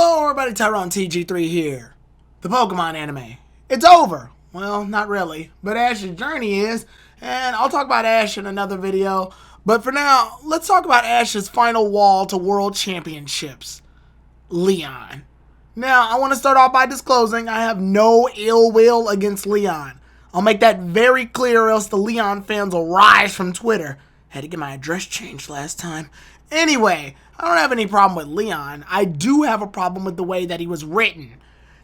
Hello everybody, Tyrone TG3 here. The Pokemon anime. It's over. Well, not really, but Ash's journey is, and I'll talk about Ash in another video. But for now, let's talk about Ash's final wall to World Championships. Leon. Now, I want to start off by disclosing I have no ill will against Leon. I'll make that very clear or else the Leon fans will rise from Twitter. Had to get my address changed last time. Anyway, I don't have any problem with Leon. I do have a problem with the way that he was written.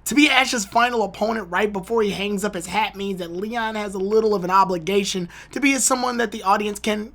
To be Ash's final opponent right before he hangs up his hat means that Leon has a little of an obligation to be someone that the audience can,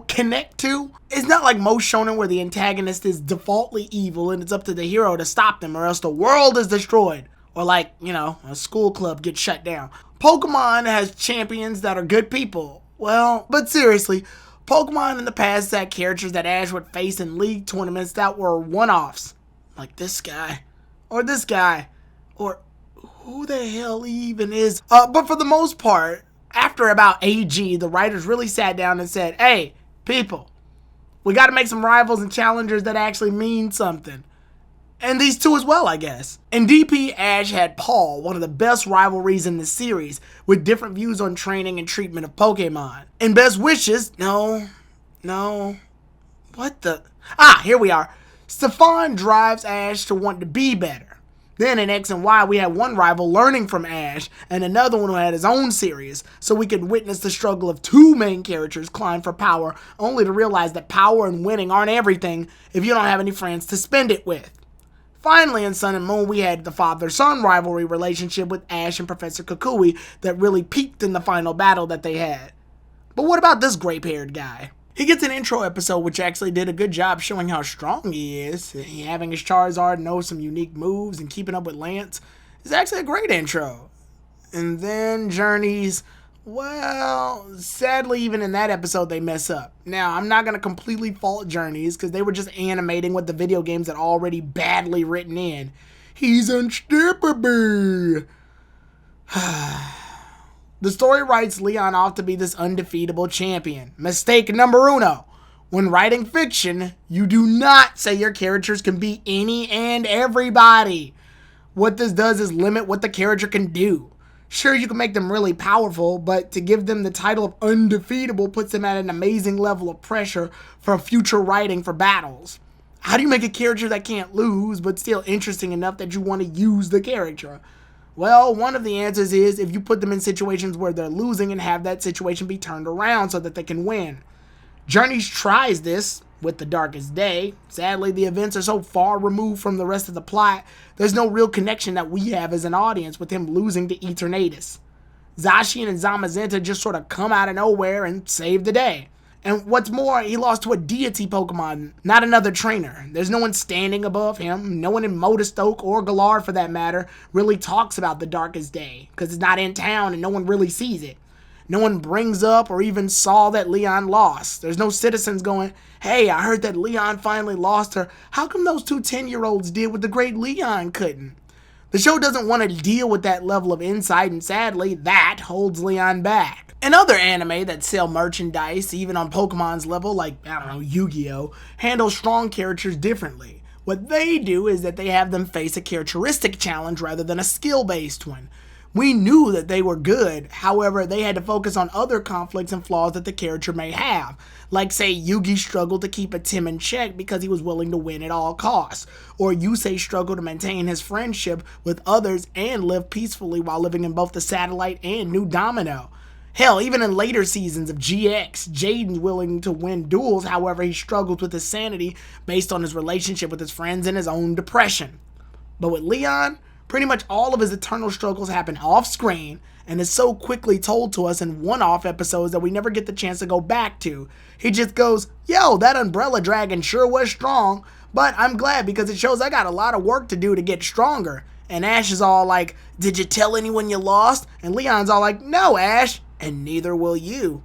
connect to. It's not like most shonen where the antagonist is defaultly evil and it's up to the hero to stop them or else the world is destroyed. Or like, a school club gets shut down. Pokemon has champions that are good people. Well, but seriously, Pokemon in the past had characters that Ash would face in league tournaments that were one-offs. Like this guy. Or this guy. Or who the hell he even is. But for the most part, after about AG, the writers really sat down and said, hey, people, we got to make some rivals and challengers that actually mean something. And these two as well, I guess. In DP, Ash had Paul, one of the best rivalries in the series, with different views on training and treatment of Pokemon. In Best Wishes, no, what the? Here we are. Stefan drives Ash to want to be better. Then in X and Y, we had one rival learning from Ash, and another one who had his own series, so we could witness the struggle of two main characters climb for power, only to realize that power and winning aren't everything if you don't have any friends to spend it with. Finally, in Sun and Moon, we had the father-son rivalry relationship with Ash and Professor Kukui that really peaked in the final battle that they had. But what about this grape-haired guy? He gets an intro episode which actually did a good job showing how strong he is. Having his Charizard know some unique moves and keeping up with Lance is actually a great intro. And then Journeys, well, sadly even in that episode they mess up. Now, I'm not going to completely fault Journeys because they were just animating what the video games had already badly written in. He's unstoppable. The story writes Leon off to be this undefeatable champion. Mistake number uno. When writing fiction, you do not say your characters can beat any and everybody. What this does is limit what the character can do. Sure, you can make them really powerful, but to give them the title of undefeatable puts them at an amazing level of pressure for future writing for battles. How do you make a character that can't lose, but still interesting enough that you want to use the character? Well, one of the answers is if you put them in situations where they're losing and have that situation be turned around so that they can win. Journeys tries this with The Darkest Day. Sadly, the events are so far removed from the rest of the plot, there's no real connection that we have as an audience with him losing to Eternatus. Zacian and Zamazenta just sort of come out of nowhere and save the day. And what's more, he lost to a deity Pokemon, not another trainer. There's no one standing above him. No one in Motostoke or Galar, for that matter, really talks about The Darkest Day, because it's not in town and no one really sees it. No one brings up or even saw that Leon lost. There's no citizens going, hey, I heard that Leon finally lost her. How come those two 10-year-olds did what the great Leon couldn't? The show doesn't want to deal with that level of insight, and sadly, that holds Leon back. In other anime that sell merchandise, even on Pokemon's level, like, Yu-Gi-Oh!, handle strong characters differently. What they do is that they have them face a characteristic challenge rather than a skill-based one. We knew that they were good, however, they had to focus on other conflicts and flaws that the character may have. Like, say, Yugi struggled to keep a Tim in check because he was willing to win at all costs. Or Yusei struggled to maintain his friendship with others and live peacefully while living in both the Satellite and New Domino. Hell, even in later seasons of GX, Jaden's willing to win duels, however he struggles with his sanity based on his relationship with his friends and his own depression. But with Leon, pretty much all of his eternal struggles happen off-screen and is so quickly told to us in one-off episodes that we never get the chance to go back to. He just goes, yo, that umbrella dragon sure was strong, but I'm glad because it shows I got a lot of work to do to get stronger. And Ash is all like, did you tell anyone you lost? And Leon's all like, no, Ash. And neither will you.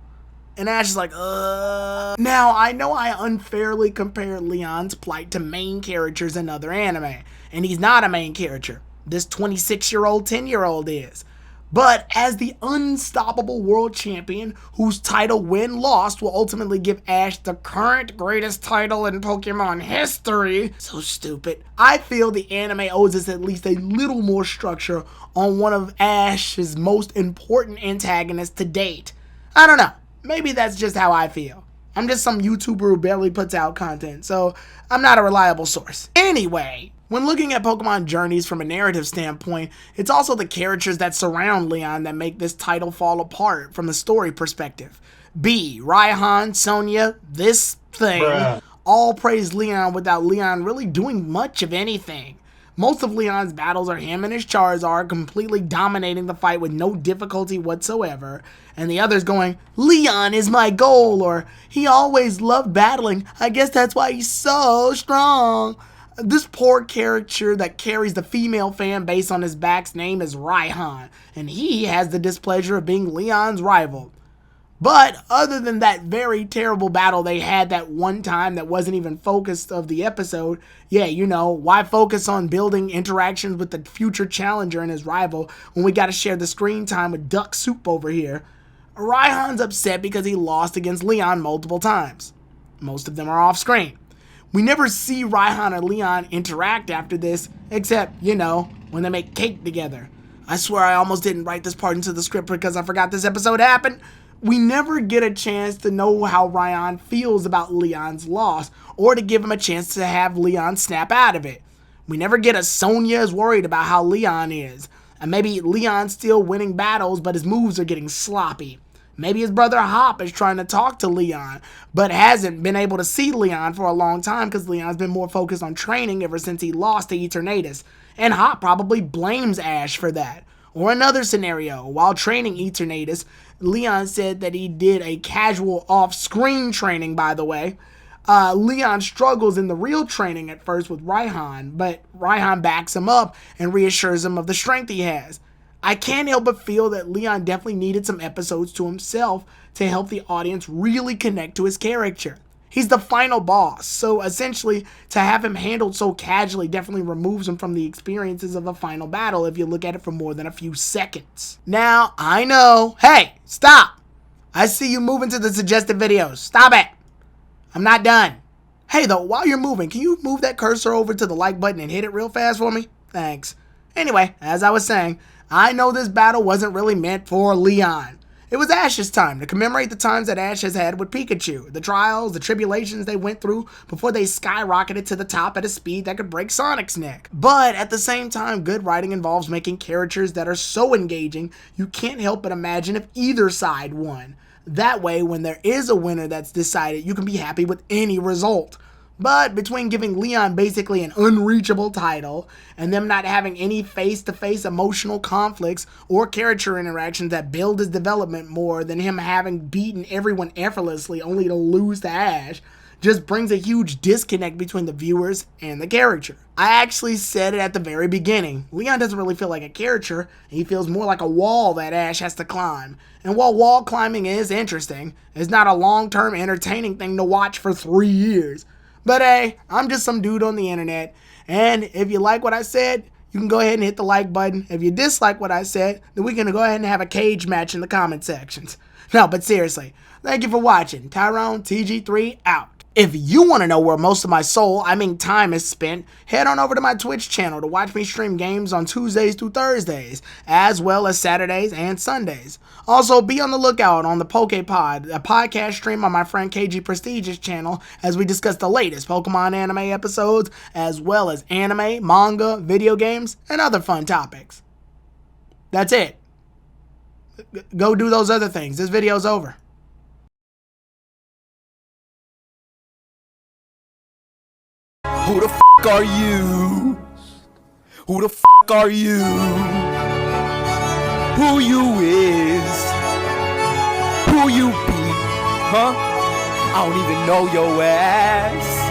And Ash is like, Now, I know I unfairly compared Leon's plight to main characters in other anime. And he's not a main character. This 26-year-old, 10-year-old is. But as the unstoppable world champion, whose title when lost will ultimately give Ash the current greatest title in Pokemon history, so stupid, I feel the anime owes us at least a little more structure on one of Ash's most important antagonists to date. I don't know, maybe that's just how I feel. I'm just some YouTuber who barely puts out content, so I'm not a reliable source. Anyway, when looking at Pokemon journeys from a narrative standpoint, it's also the characters that surround Leon that make this title fall apart from the story perspective. B, Raihan, Sonia, this thing, all praise Leon without Leon really doing much of anything. Most of Leon's battles are him and his Charizard completely dominating the fight with no difficulty whatsoever, and the others going, "Leon is my goal," or "He always loved battling, I guess that's why he's so strong." This poor character that carries the female fan base on his back's name is Raihan, and he has the displeasure of being Leon's rival. But other than that very terrible battle they had that one time that wasn't even focused of the episode, yeah, you know, why focus on building interactions with the future challenger and his rival when we gotta share the screen time with Duck Soup over here? Raihan's upset because he lost against Leon multiple times. Most of them are off screen. We never see Raihan or Leon interact after this, except, you know, when they make cake together. I swear I almost didn't write this part into the script because I forgot this episode happened. We never get a chance to know how Raihan feels about Leon's loss, or to give him a chance to have Leon snap out of it. We never get a Sonia is worried about how Leon is, and maybe Leon's still winning battles but his moves are getting sloppy. Maybe his brother Hop is trying to talk to Leon, but hasn't been able to see Leon for a long time because Leon's been more focused on training ever since he lost to Eternatus, and Hop probably blames Ash for that. Or another scenario, while training Eternatus, Leon said that he did a casual off-screen training, by the way. Leon struggles in the real training at first with Raihan, but Raihan backs him up and reassures him of the strength he has. I can't help but feel that Leon definitely needed some episodes to himself to help the audience really connect to his character. He's the final boss, so essentially to have him handled so casually definitely removes him from the experiences of a final battle if you look at it for more than a few seconds. Now, I know, hey, stop! I see you moving to the suggested videos. Stop it! I'm not done. Hey though, while you're moving, can you move that cursor over to the like button and hit it real fast for me? Thanks. Anyway, as I was saying, I know this battle wasn't really meant for Leon. It was Ash's time to commemorate the times that Ash has had with Pikachu, the trials, the tribulations they went through before they skyrocketed to the top at a speed that could break Sonic's neck. But at the same time, good writing involves making characters that are so engaging, you can't help but imagine if either side won. That way, when there is a winner that's decided, you can be happy with any result. But between giving Leon basically an unreachable title and them not having any face-to-face emotional conflicts or character interactions that build his development more than him having beaten everyone effortlessly only to lose to Ash, just brings a huge disconnect between the viewers and the character. I actually said it at the very beginning. Leon doesn't really feel like a character. He feels more like a wall that Ash has to climb. And while wall climbing is interesting, it's not a long-term entertaining thing to watch for 3 years. But hey, I'm just some dude on the internet, and if you like what I said, you can go ahead and hit the like button. If you dislike what I said, then we can go ahead and have a cage match in the comment sections. No, but seriously, thank you for watching. Tyrone TG3 out. If you want to know where most of my time is spent, head on over to my Twitch channel to watch me stream games on Tuesdays through Thursdays, as well as Saturdays and Sundays. Also, be on the lookout on the PokePod, a podcast stream on my friend KG Prestige's channel, as we discuss the latest Pokemon anime episodes, as well as anime, manga, video games, and other fun topics. That's it. Go do those other things. This video's over. Who the f*** are you? Who the f*** are you? Who you is? Who you be? Huh? I don't even know your ass.